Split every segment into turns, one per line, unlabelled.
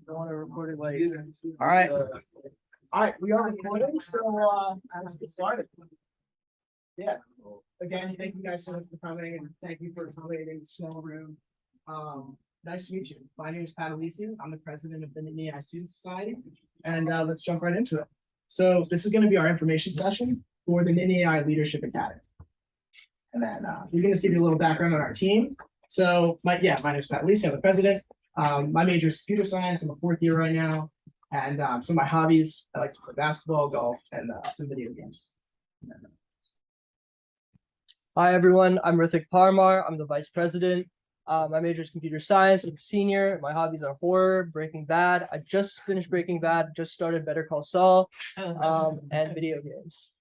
don't want to record it late. All right. All right, we are recording, so let's get started. Yeah. Again, thank you guys so much for coming, and thank you for accommodating the small room. Nice to meet you. My name is Pat Alisi. I'm the president of the Nittany Student Society, and let's jump right into it. So this is going to be our information session for the Nittany Leadership Academy. And then we're going to give you a little background on our team. So my name is Pat Alisi. I'm the president. My major is computer science. I'm a fourth year right now. And some of my hobbies, I like to play basketball, golf, and some video games.
Hi, everyone. I'm Rithik Parmar. I'm the vice president. My major is computer science. I'm a senior. My hobbies are horror, Breaking Bad. I just finished Breaking Bad, just started Better Call Saul, and video games.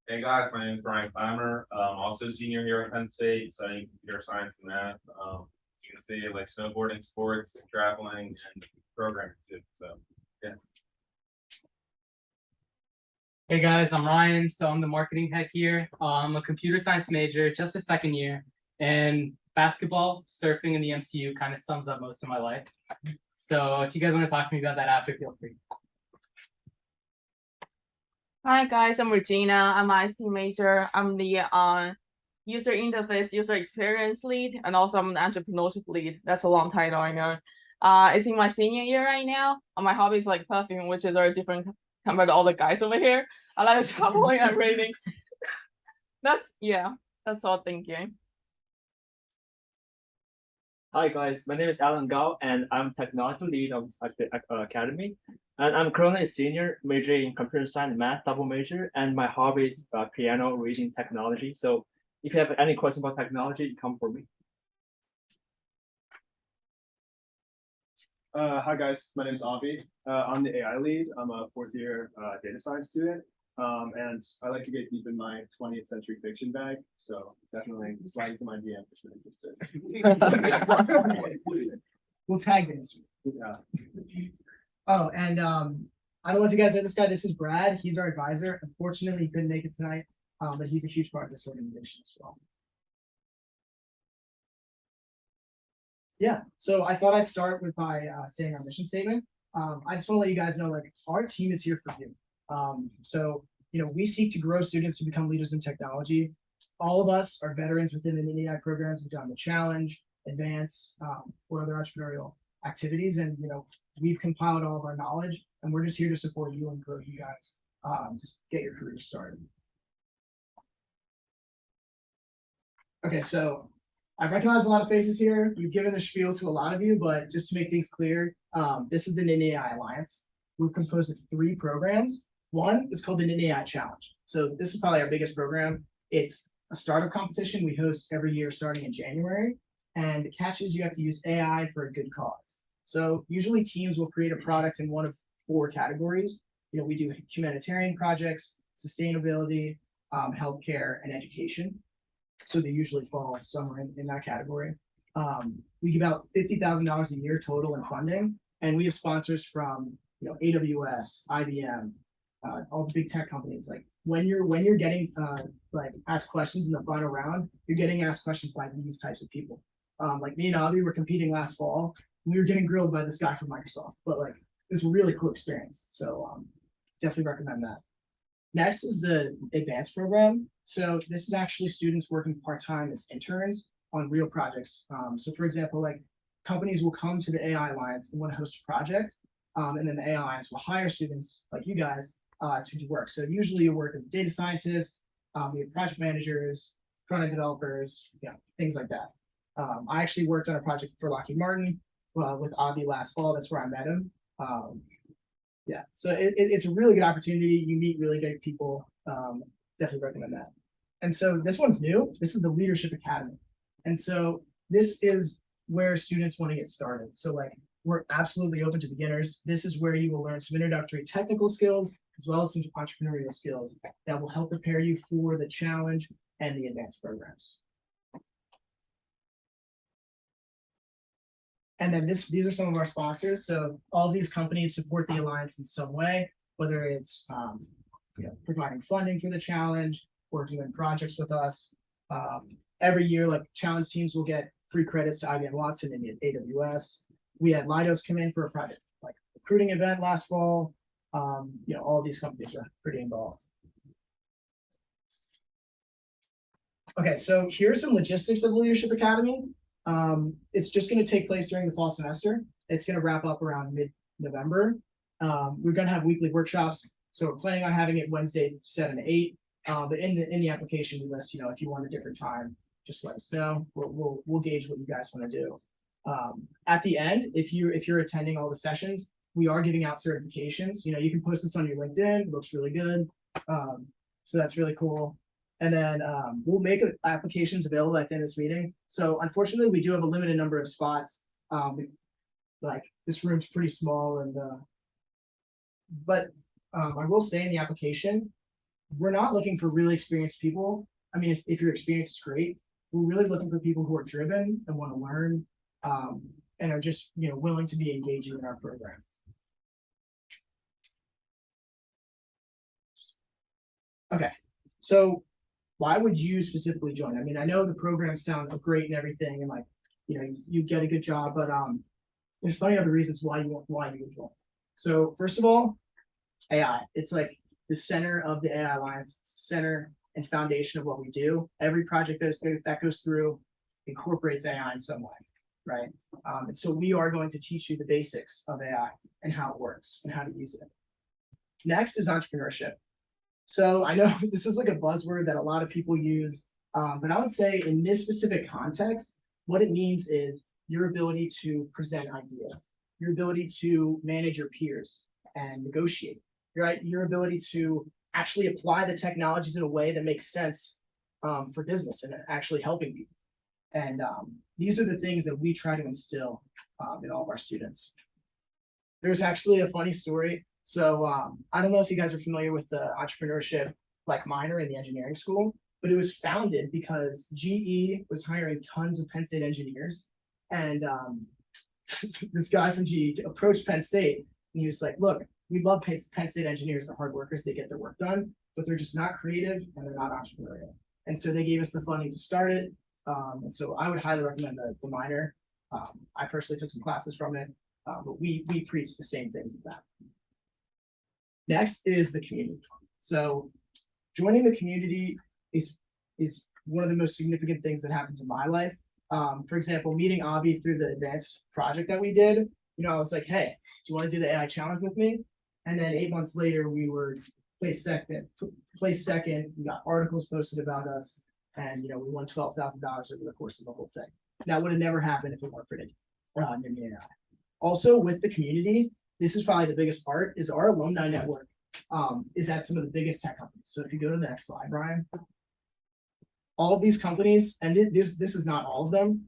Hey guys, my name is Brian Clammer. Also senior here at Penn State, studying computer science and math. You can see like snowboarding, sports, traveling, and programming too. So yeah.
Hey guys, I'm Ryan. So I'm the marketing head here. I'm a computer science major, just a second year, and basketball, surfing, and the MCU kind of sums up most of my life. So if you guys want to talk to me about that after, feel free.
Hi guys, I'm Regina. I'm an IC major. I'm the user interface, user experience lead, and also I'm an entrepreneurship lead. That's a long title, I know. It's in my senior year right now. My hobby is like perfume, which is very different compared to all the guys over here. I like traveling and reading. That's all. Thank you.
Hi guys, my name is Alan Gao and I'm technology lead of the academy. And I'm currently a senior, majoring in computer science and math, double major, and my hobby is piano, reading, technology. So if you have any questions about technology, come for me.
Hi guys, my name is Avi. I'm the AI lead. I'm a fourth year data science student. And I like to get deep in my 20th century fiction bag. So definitely slide into my DM if you're interested.
We'll tag this.
Yeah.
Oh, and I don't know if you guys know this guy. This is Brad. He's our advisor. Unfortunately, he couldn't make it tonight, but he's a huge part of this organization as well. Yeah, so I thought I'd start with by saying our mission statement. I just want to let you guys know, like, our team is here for you. So, we seek to grow students to become leaders in technology. All of us are veterans within the Nittany programs. We've done the challenge, advance, or other entrepreneurial activities. And, we've compiled all of our knowledge, and we're just here to support you and grow you guys, just get your career started. Okay, so I've recognized a lot of faces here. We've given the spiel to a lot of you, but just to make things clear, this is the Nittany Alliance. We're composed of 3 programs. One is called the Nittany Challenge. So this is probably our biggest program. It's a startup competition we host every year starting in January. And the catch is you have to use AI for a good cause. So usually teams will create a product in one of 4 categories. We do humanitarian projects, sustainability, healthcare, and education. So they usually fall somewhere in that category. We give out $50,000 a year total in funding, and we have sponsors from AWS, IBM, all the big tech companies. Like when you're getting asked questions in the final round, you're getting asked questions by these types of people. Like me and Avi were competing last fall. We were getting grilled by this guy from Microsoft, but like it was a really cool experience. So definitely recommend that. Next is the advanced program. So this is actually students working part-time as interns on real projects. So for example, like companies will come to the AI Alliance and want to host a project, and then the AI Alliance will hire students like you guys to do work. So usually you work as a data scientist, we have project managers, front-end developers, things like that. I actually worked on a project for Lockheed Martin with Avi last fall. That's where I met him. Yeah, so it's a really good opportunity. You meet really great people. Definitely recommend that. And so this one's new. This is the Leadership Academy. And so this is where students want to get started. So like we're absolutely open to beginners. This is where you will learn some introductory technical skills as well as some entrepreneurial skills that will help prepare you for the challenge and the advanced programs. And then these are some of our sponsors. So all these companies support the Alliance in some way, whether it's providing funding for the challenge or doing projects with us. Every year, like challenge teams will get free credits to IBM Watson and AWS. We had Lidos come in for a private like recruiting event last fall. All these companies are pretty involved. Okay, so here's some logistics of the Leadership Academy. It's just going to take place during the fall semester. It's going to wrap up around mid-November. We're going to have weekly workshops. So we're planning on having it Wednesday 7 to 8. But in the application we list, if you want a different time, just let us know. We'll gauge what you guys want to do. At the end, if you're attending all the sessions, we are giving out certifications. You can post this on your LinkedIn. It looks really good. So that's really cool. And then we'll make applications available at the end of this meeting. So unfortunately, we do have a limited number of spots. Like this room's pretty small, but I will say in the application, we're not looking for really experienced people. I mean, if your experience is great, we're really looking for people who are driven and want to learn, and are just willing to be engaging in our program. Okay, so why would you specifically join? I mean, I know the programs sound great and everything, and you get a good job, but there's plenty of other reasons why you would join. So first of all, AI. It's like the center of the AI Alliance, center and foundation of what we do. Every project that goes through incorporates AI in some way, right? And so we are going to teach you the basics of AI and how it works and how to use it. Next is entrepreneurship. So I know this is like a buzzword that a lot of people use, but I would say in this specific context, what it means is your ability to present ideas, your ability to manage your peers and negotiate, right? Your ability to actually apply the technologies in a way that makes sense for business and actually helping people. And these are the things that we try to instill in all of our students. There's actually a funny story. So I don't know if you guys are familiar with the entrepreneurship minor in the engineering school, but it was founded because GE was hiring tons of Penn State engineers. And this guy from GE approached Penn State and he was like, look, we love Penn State engineers, they're hard workers, they get their work done, but they're just not creative and they're not entrepreneurial. And so they gave us the funding to start it. And so I would highly recommend the minor. I personally took some classes from it, but we preach the same things as that. Next is the community. So joining the community is one of the most significant things that happens in my life. For example, meeting Avi through the advanced project that we did, I was like, hey, do you want to do the AI challenge with me? And then 8 months later, we were placed second. We got articles posted about us, and we won $12,000 over the course of the whole thing. That would have never happened if it weren't for Nittany AI. Also, with the community, this is probably the biggest part, is our alumni network is at some of the biggest tech companies. So if you go to the next slide, Brian, all of these companies, and this is not all of them,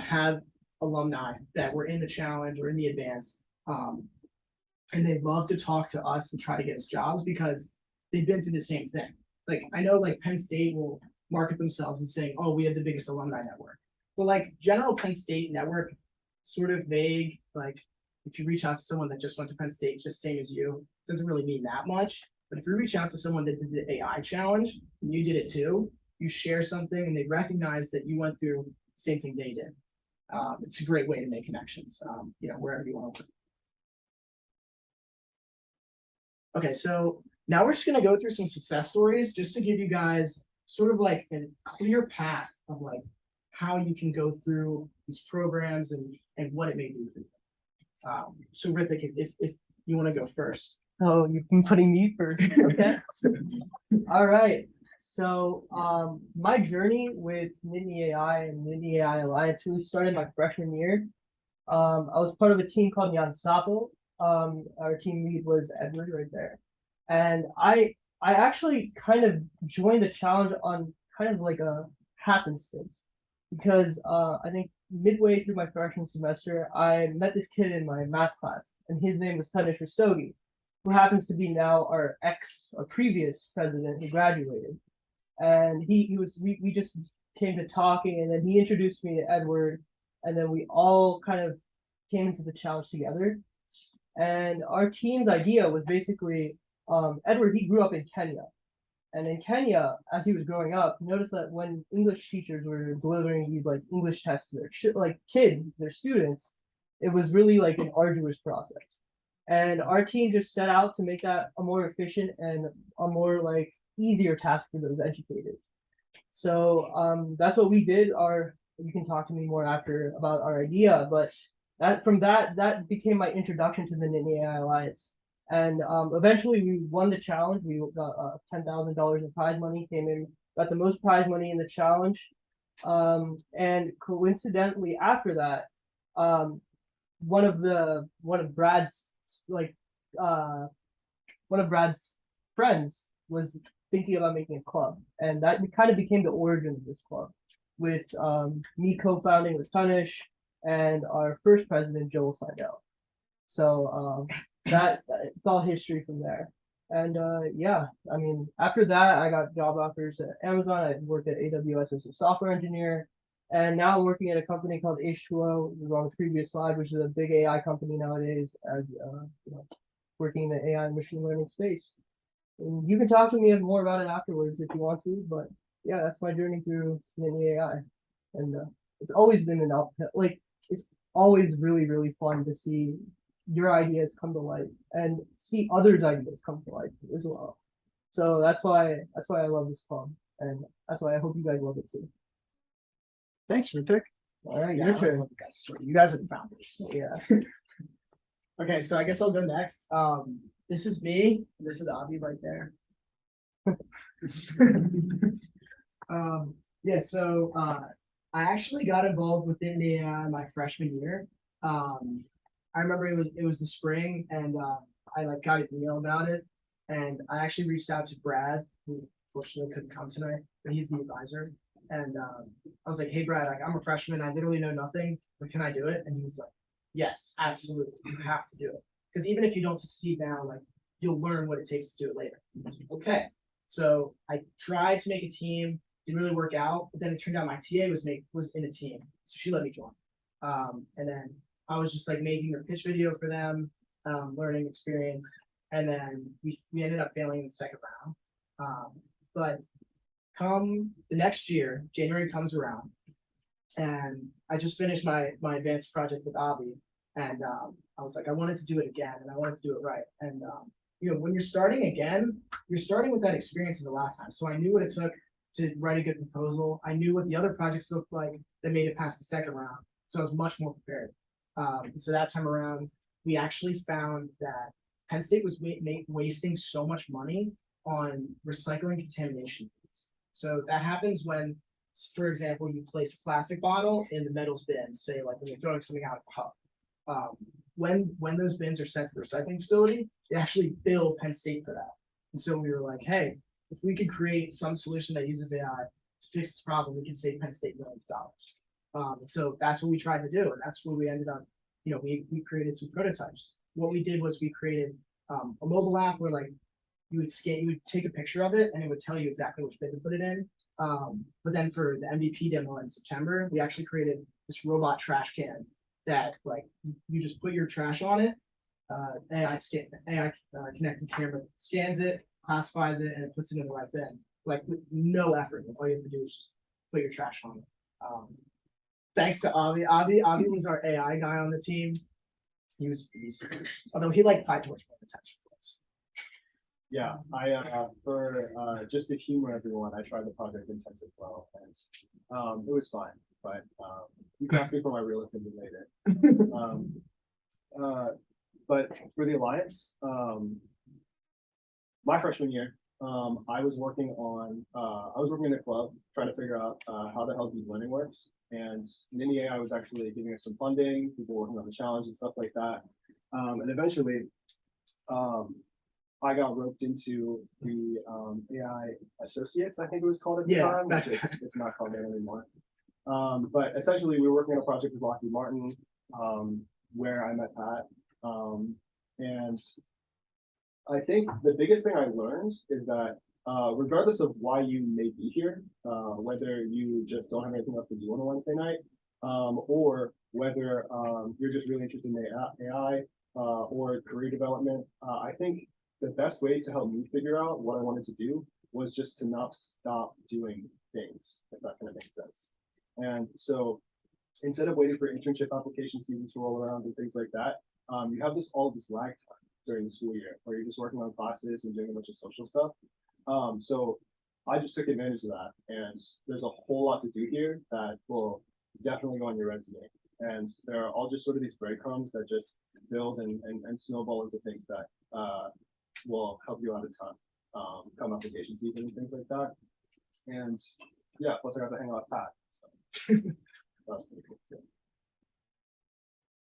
have alumni that were in the challenge or in the advance. And they love to talk to us and try to get us jobs because they've been through the same thing. I know Penn State will market themselves and saying, oh, we have the biggest alumni network. But general Penn State network, sort of vague, if you reach out to someone that just went to Penn State, just same as you, it doesn't really mean that much. But if you reach out to someone that did the AI challenge, and you did it too, you share something and they recognize that you went through the same thing they did. It's a great way to make connections, wherever you want to work. Okay, so now we're just going to go through some success stories just to give you guys sort of a clear path of how you can go through these programs and what it may do for you. So Rithik, if you want to go first.
Oh, you've been putting me first. Okay. All right. So my journey with Nittany AI and Nittany AI Alliance really started my freshman year. I was part of a team called the Ensemble. Our team lead was Edward right there. And I actually kind of joined the challenge on kind of a happenstance because I think midway through my freshman semester, I met this kid in my math class and his name was Tanish Rastogi, who happens to be now our previous president who graduated. And we just came to talking and then he introduced me to Edward and then we all kind of came into the challenge together. And our team's idea was basically, Edward, he grew up in Kenya And in Kenya, as he was growing up, he noticed that when English teachers were delivering these like English tests to their like kids, their students, it was really like an arduous process. And our team just set out to make that a more efficient and a more like easier task for those educators. So that's what we did. You can talk to me more after about our idea, but that became my introduction to the Nittany AI Alliance. And eventually we won the challenge. We got $10,000 in prize money, came in, got the most prize money in the challenge. And coincidentally after that, one of Brad's friends was thinking about making a club, and that kind of became the origin of this club, with me co-founding with Punish and our first president Joel Seidel. So that it's all history from there. And yeah, I mean, after that, I got job offers at Amazon. I worked at AWS as a software engineer, and now I'm working at a company called H2O, which was on the previous slide, which is a big AI company nowadays, as working in the AI and machine learning space. And you can talk to me more about it afterwards if you want to, but yeah, that's my journey through Nittany AI, and it's always been it's always really, really fun to see your ideas come to life and see others' ideas come to life as well. So that's why I love this club, and that's why I hope you guys love it too.
Thanks, Ritik.
All right,
Yeah,
your
I always
turn.
love the guy's story. You guys are the founders.
Yeah.
Okay, so I guess I'll go next. This is me. This is Avi right there. Yeah, so I actually got involved with Nittany AI my freshman year. I remember it was the spring, and I like got an email about it, and I actually reached out to Brad, who fortunately couldn't come tonight, but he's the advisor. And I was like, "Hey, Brad, like I'm a freshman. I literally know nothing, but can I do it?" And he was like, "Yes, absolutely. You have to do it. Because even if you don't succeed now, like you'll learn what it takes to do it later." I was like, okay. So I tried to make a team, didn't really work out, but then it turned out my TA was in a team, so she let me join. And then I was just like making a pitch video for them, learning experience, and then we ended up failing in the second round. But come the next year, January comes around, and I just finished my advanced project with Avi, and I was like, I wanted to do it again, and I wanted to do it right. And when you're starting again, you're starting with that experience of the last time. So I knew what it took to write a good proposal. I knew what the other projects looked like that made it past the second round. So I was much more prepared. So that time around, we actually found that Penn State was wasting so much money on recycling contamination fees. So that happens when, for example, you place a plastic bottle in the metals bin, say like when you're throwing something out of a cup. When those bins are sent to the recycling facility, they actually bill Penn State for that. And so we were like, hey, if we could create some solution that uses AI to fix this problem, we can save Penn State millions of dollars. So that's what we tried to do, and that's where we ended up. We created some prototypes. What we did was we created a mobile app where like you would take a picture of it, and it would tell you exactly which bin to put it in. But then for the MVP demo in September, we actually created this robot trash can that like you just put your trash on it. AI connected camera scans it, classifies it, and it puts it in the right bin. Like with no effort. All you have to do is just put your trash on it. Thanks to Avi. Avi was our AI guy on the team. He's although he like PyTorch more potential for us.
Yeah, for just to humor everyone, I tried the Project Intense as well, and it was fine, but you can ask me for my real opinion later. But for the Alliance, my freshman year, I was working in a club trying to figure out how the hell deep learning works. And Nittany AI was actually giving us some funding, people working on the challenge and stuff like that. And eventually, I got roped into the AI Associates, I think it was called at the time. It's not called that anymore. But essentially, we were working on a project with Lockheed Martin, where I met Pat. And I think the biggest thing I learned is that regardless of why you may be here, whether you just don't have anything else to do on a Wednesday night, or whether you're just really interested in AI or career development, I think the best way to help me figure out what I wanted to do was just to not stop doing things, if that kind of makes sense. And so instead of waiting for internship application season to roll around and things like that, you have all this lag time during the school year where you're just working on classes and doing a bunch of social stuff. So I just took advantage of that, and there's a whole lot to do here that will definitely go on your resume. And there are all just sort of these breadcrumbs that just build and snowball into things that will help you out a ton come application season and things like that. And yeah, plus I got to hang out with Pat. So that was pretty cool too.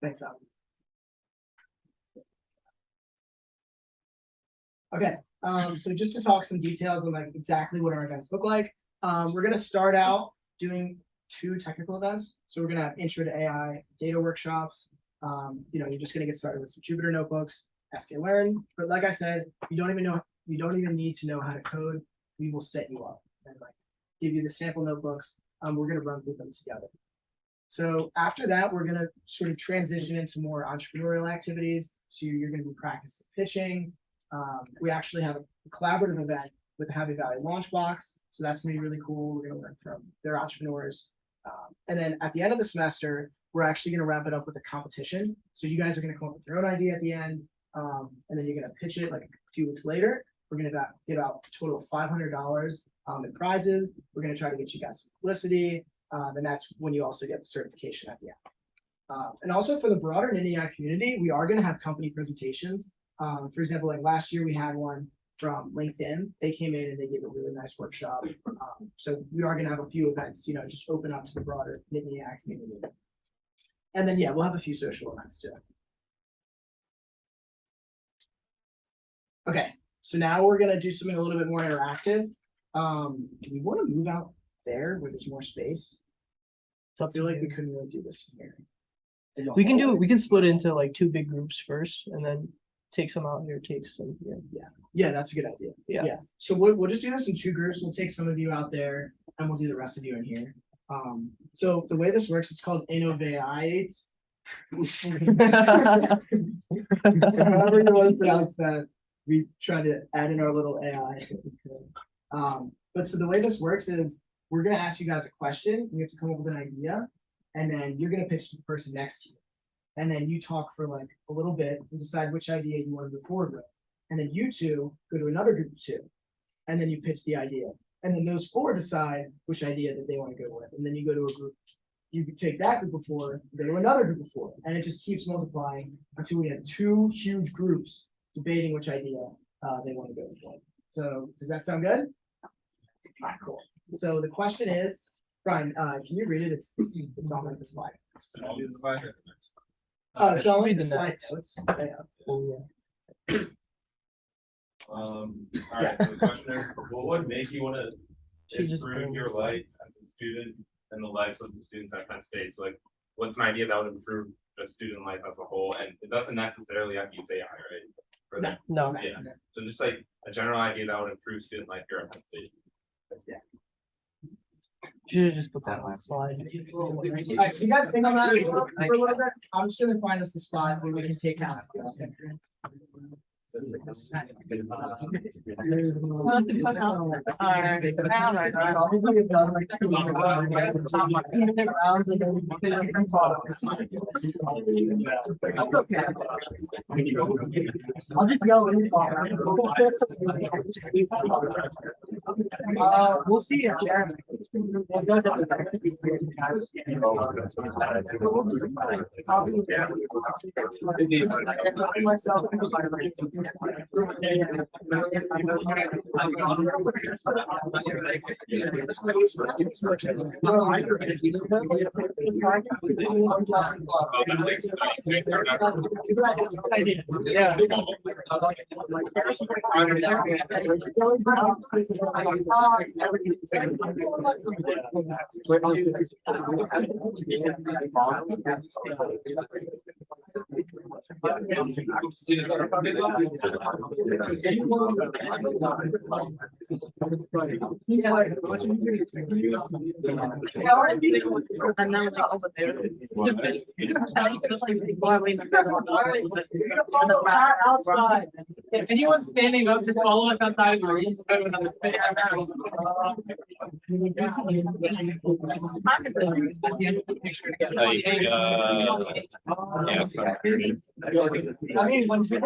Thanks, Alan. Okay, so just to talk some details on like exactly what our events look like. We're gonna start out doing 2 technical events. So we're gonna have intro to AI data workshops. You're just gonna get started with some Jupyter notebooks, sklearn. But like I said, you don't even need to know how to code. We will set you up and like give you the sample notebooks. We're gonna run through them together. So after that, we're gonna sort of transition into more entrepreneurial activities. So you're gonna be practicing pitching. We actually have a collaborative event with the Happy Valley Launchbox. So that's gonna be really cool. We're gonna learn from their entrepreneurs. And then at the end of the semester, we're actually gonna wrap it up with a competition. So you guys are gonna come up with your own idea at the end. And then you're gonna pitch it like a few weeks later. We're gonna give out a total of $500 in prizes. We're gonna try to get you guys some publicity. And that's when you also get the certification at the end. And also for the broader Nittany community, we are gonna have company presentations. For example, like last year we had one from LinkedIn. They came in and they gave a really nice workshop. So we are gonna have a few events, just open up to the broader Nittany community. And then, yeah, we'll have a few social events too. Okay, so now we're gonna do something a little bit more interactive. Do we want to move out there where there's more space? So I feel like we couldn't really do this here.
We can split into like 2 big groups first and then take some out here, take some here.
Yeah, that's a good idea.
Yeah.
So we'll just do this in 2 groups. We'll take some of you out there and we'll do the rest of you in here. So the way this works, it's called Innovate. However you want to pronounce that, we try to add in our little AI. But so the way this works is we're gonna ask you guys a question. You have to come up with an idea, and then you're gonna pitch to the person next to you. And then you talk for like a little bit and decide which idea you want to move forward with. And then you 2 go to another group of 2, and then you pitch the idea. And then those 4 decide which idea that they want to go with. And then you go to a group, you could take that group of 4, go to another group of 4, and it just keeps multiplying until we have 2 huge groups debating which idea they want to go with. So does that sound good? All right, cool. So the question is, Brian, can you read it? It's on like the slide.
I'll do the slide.
It's on like
read
the
the
slide
next.
notes.
All right, so the question is, what would make you want to
She just
improve your
brings-
life as a student and the lives of the students at Penn State? So like, what's an idea that would improve the student life as a whole? And it doesn't necessarily have to use AI, right? For that.
No.
Yeah. So just like a general idea that would improve student life here at Penn State.
Should have just put that last slide.
All right, so you guys think on that for a little bit? I'm just gonna find us a spot where we can take out.
I'll just yell in. We'll see you. Yeah.
And then like over there.
Outside. If anyone's standing up, just follow us outside of the room. Go to another space.
Yeah, it's not clear.
I mean, when she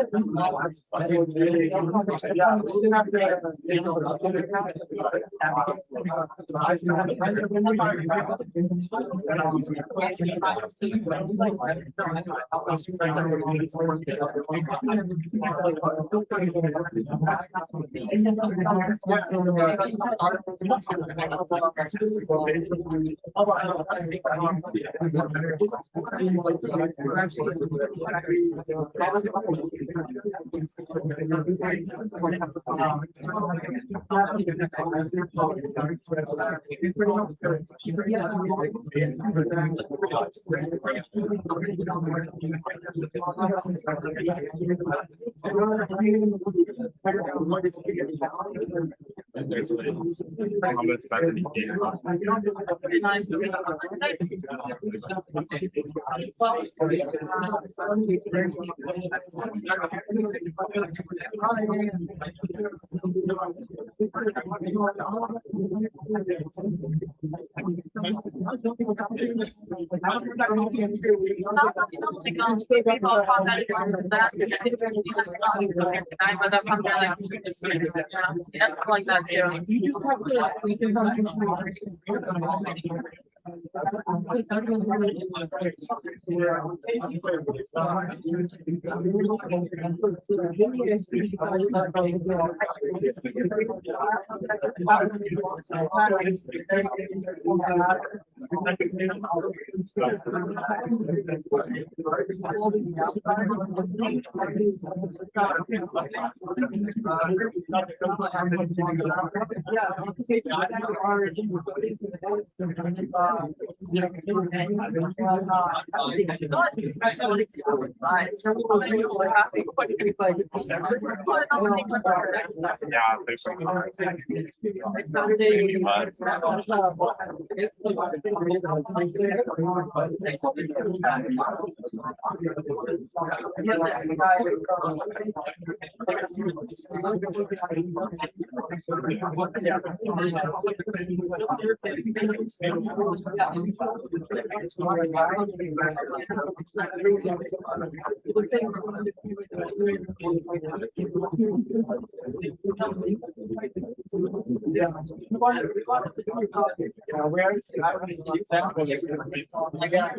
Like that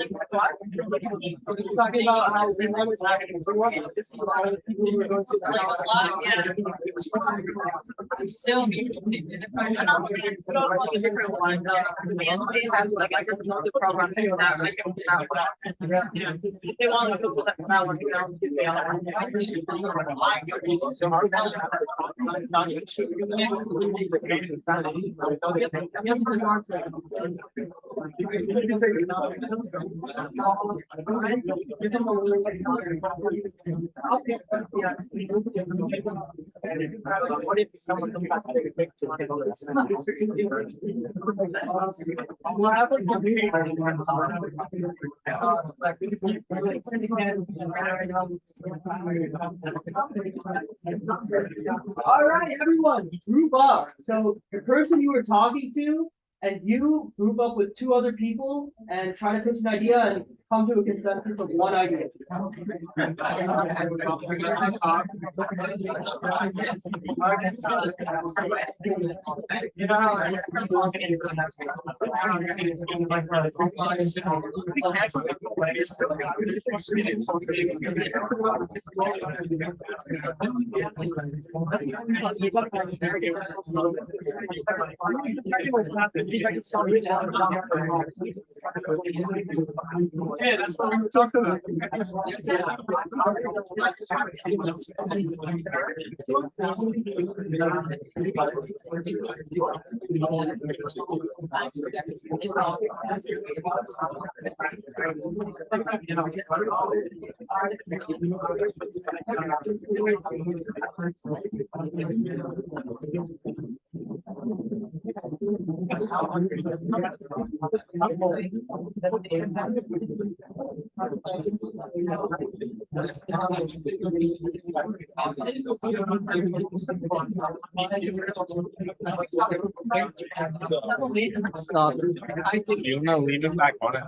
talking about how we never
still different ones. They have like I just know the program that like they want to put that one down to
All right, everyone, group up. So the person you were talking to and you group up with two other people and try to pitch an idea and come to a consensus of one idea.
Yeah, that's what we were talking about.
Stop.
You wanna leave it back on it?